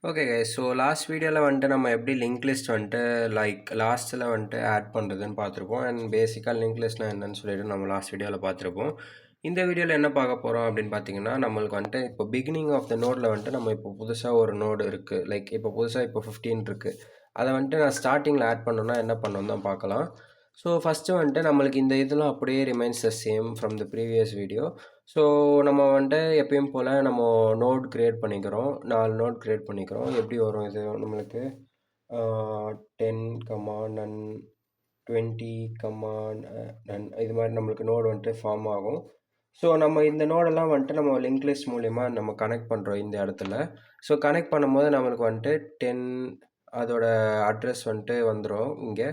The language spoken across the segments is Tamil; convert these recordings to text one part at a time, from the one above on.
Okay guys. ஸோ லாஸ்ட் வீடியோவில் வந்துட்டு நம்ம எப்படி லிங்க் லிஸ்ட் வந்துட்டு லாஸ்ட்டில் வந்துட்டு ஆட் பண்ணுறதுன்னு பார்த்துருப்போம். அண்ட் பேசிக்காக லிங்க் லிஸ்ட்னால் என்னன்னு சொல்லிட்டு நம்ம லாஸ்ட் வீடியோவில் பார்த்துருப்போம். இந்த வீடியோவில் என்ன பார்க்க போகிறோம் அப்படின்னு பார்த்தீங்கன்னா, நம்மளுக்கு வந்துட்டு இப்போ பிகினிங் ஆஃப் த நோடில் வந்துட்டு நம்ம இப்போ புதுசாக ஒரு நோடு இருக்குது. இப்போ புதுசாக இப்போ 15 இருக்குது. அதை வந்துட்டு நான் ஸ்டார்டிங்கில் ஆட் பண்ணணுன்னா என்ன பண்ணணும்னு தான் பார்க்கலாம். ஸோ ஃபஸ்ட்டு வந்துட்டு நம்மளுக்கு இந்த இதெல்லாம் அப்படியே remains the same from the previous video. So நம்ம வந்துட்டு எப்பயும் போல் நம்ம நோட் க்ரியேட் பண்ணிக்கிறோம். 4 நோட் க்ரியேட் பண்ணிக்கிறோம். எப்படி வரும் இது நம்மளுக்கு 10, நன் 20, நன் இது மாதிரி நம்மளுக்கு நோடு வந்துட்டு ஃபார்ம் ஆகும். ஸோ நம்ம இந்த நோடெல்லாம் வந்துட்டு நம்ம லிங்க் லிஸ்ட் மூலிமா நம்ம கனெக்ட் பண்ணுறோம் இந்த இடத்துல. ஸோ கனெக்ட் பண்ணும்போது நம்மளுக்கு வந்துட்டு 10 அதோட அட்ரஸ் வந்துட்டு வந்துடும் இங்கே.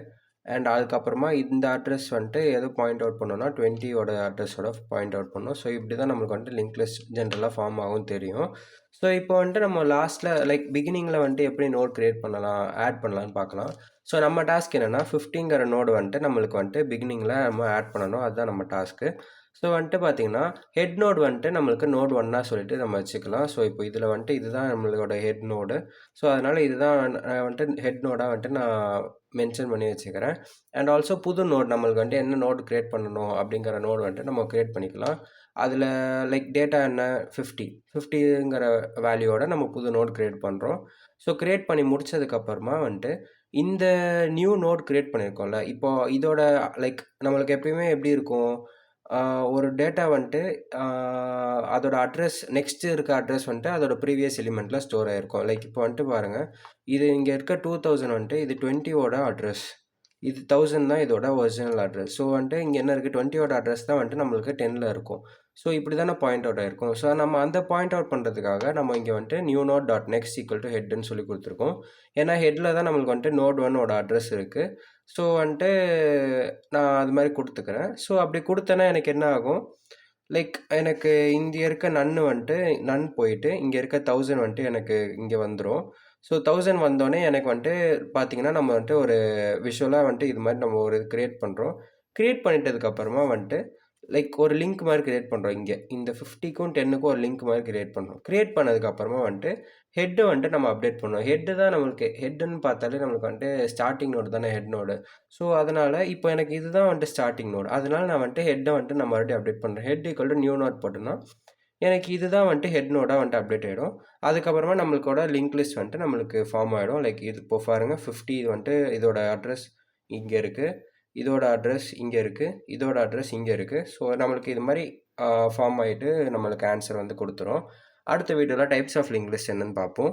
அண்ட் அதுக்கப்புறமா இந்த அட்ரஸ் வந்துட்டு எது பாயிண்ட் அவுட் பண்ணோன்னா 20யோட அட்ரஸோட பாயிண்ட் அவுட் பண்ணோம். ஸோ இப்படி தான் நம்மளுக்கு வந்துட்டு லிங்க் லிஸ்ட் ஜென்ரலாக ஃபார்ம் ஆகும் தெரியும். ஸோ இப்போ வந்துட்டு நம்ம லாஸ்ட்டில் பிகினிங்கில் வந்துட்டு எப்படி நோட் க்ரியேட் பண்ணலாம், ஆட் பண்ணலான்னு பார்க்கலாம். ஸோ நம்ம டாஸ்க் என்னென்னா 15ங்கிற நோடு வந்துட்டு நம்மளுக்கு வந்துட்டு பிகினிங்கில் நம்ம ஆட் பண்ணணும். அதுதான் நம்ம டாஸ்க்கு. ஸோ வந்துட்டு பார்த்தீங்கன்னா ஹெட் நோடு வந்துட்டு நம்மளுக்கு நோட் 1ஆ சொல்லிட்டு நம்ம வச்சுக்கலாம். ஸோ இப்போ இதில் வந்துட்டு இதுதான் நம்மளோட ஹெட் நோடு. ஸோ அதனால் இதுதான் வந்துட்டு ஹெட் நோடாக வந்துட்டு நான் மென்ஷன் பண்ணி வச்சுக்கிறேன். அண்ட் ஆல்சோ புது நோட் நம்மளுக்கு வந்துட்டு என்ன நோடு க்ரியேட் பண்ணணும் அப்படிங்கிற நோடு வந்துட்டு நம்ம க்ரியேட் பண்ணிக்கலாம். அதில் டேட்டா என்ன 50ங்கிற வேல்யூவோட நம்ம புது நோட் க்ரியேட் பண்ணுறோம். ஸோ க்ரியேட் பண்ணி முடித்ததுக்கப்புறமா வந்துட்டு இந்த நியூ நோட் க்ரியேட் பண்ணியிருக்கோம்ல, இப்போது இதோட நம்மளுக்கு எப்பயுமே எப்படி இருக்கும், ஒரு டேட்டா வந்துட்டு அதோட அட்ரஸ் நெக்ஸ்ட்டு இருக்க அட்ரஸ் வந்துட்டு அதோட ப்ரீவியஸ் எலிமெண்ட்டில் ஸ்டோர் ஆகிருக்கும். இப்போ வந்துட்டு பாருங்கள், இது இங்கே இருக்க 2000 வந்துட்டு இது 20வோட அட்ரஸ், இது 1000 தான் இதோட ஒரிஜினல் அட்ரஸ். ஸோ வந்துட்டு இங்கே என்ன இருக்குது, 20வோட அட்ரஸ் தான் வந்துட்டு நம்மளுக்கு 10ல் இருக்கும். ஸோ இப்படி தானே பாயிண்ட் அவுட் ஆகிருக்கும். ஸோ நம்ம அந்த பாயிண்ட் அவுட் பண்ணுறதுக்காக நம்ம இங்கே வந்துட்டு new node dot next equal to ஹெட்னு சொல்லி கொடுத்துருக்கோம். ஏன்னா ஹெட்டில் தான் நம்மளுக்கு வந்துட்டு நோட் 1ஓட அட்ரஸ் இருக்குது. ஸோ வந்துட்டு நான் அது மாதிரி கொடுத்துக்கிறேன். ஸோ அப்படி கொடுத்தேன்னா எனக்கு என்ன ஆகும், எனக்கு இங்கே இருக்க நன் போயிட்டு இங்கே இருக்க 1000 வந்துட்டு எனக்கு இங்கே வந்துடும். ஸோ 1000 வந்தோடனே எனக்கு வந்துட்டு பார்த்தீங்கன்னா நம்ம வந்துட்டு ஒரு விஷுவலாக வந்துட்டு இது மாதிரி நம்ம ஒரு க்ரியேட் பண்ணுறோம். க்ரியேட் பண்ணிட்டதுக்கப்புறமா வந்துட்டு ஒரு லிங்க் மாதிரி க்ரியேட் பண்ணுறோம். இங்கே இந்த 50க்கும் 10க்கும் ஒரு லிங்க் மாதிரி க்ரியேட் பண்ணுறோம். க்ரியேட் பண்ணதுக்கப்புறமா வந்துட்டு ஹெட்டு வந்துட்டு நம்ம அப்டேட் பண்ணுவோம். ஹெட்டு தான் நம்மளுக்கு ஹெட்டுன்னு பார்த்தாலே நம்மளுக்கு வந்துட்டு ஸ்டார்டிங் நோடு தானே ஹெட் நோடு. ஸோ அதனால் இப்போ எனக்கு இதுதான் வந்துட்டு ஸ்டார்டிங் நோடு. அதனால் நான் வந்துட்டு ஹெட்டை வந்துட்டு நான் மறுபடியும் அப்டேட் பண்ணுறேன். Head equal to new note போட்டோன்னா எனக்கு இதுதான் வந்துட்டு ஹெட் நோடாக வந்துட்டு அப்டேட் ஆகிடும். அதுக்கப்புறமா நம்மளுக்கோட லிங்க் லிஸ்ட் வந்துட்டு நம்மளுக்கு ஃபார்ம் ஆகிடும். இது இப்போ பாருங்கள் 50 இது வந்துட்டு இதோட அட்ரஸ் இங்கே இருக்குது, இதோட அட்ரஸ் இங்கே இருக்குது, இதோட அட்ரஸ் இங்கே இருக்குது. ஸோ நம்மளுக்கு இது மாதிரி ஃபார்ம் ஆகிட்டு நம்மளுக்கு ஆன்சர் வந்து கொடுத்துரும். அடுத்த வீடியோவில் டைப்ஸ் ஆஃப் லிங்க் லிஸ்ட் என்னன்னு பார்ப்போம்.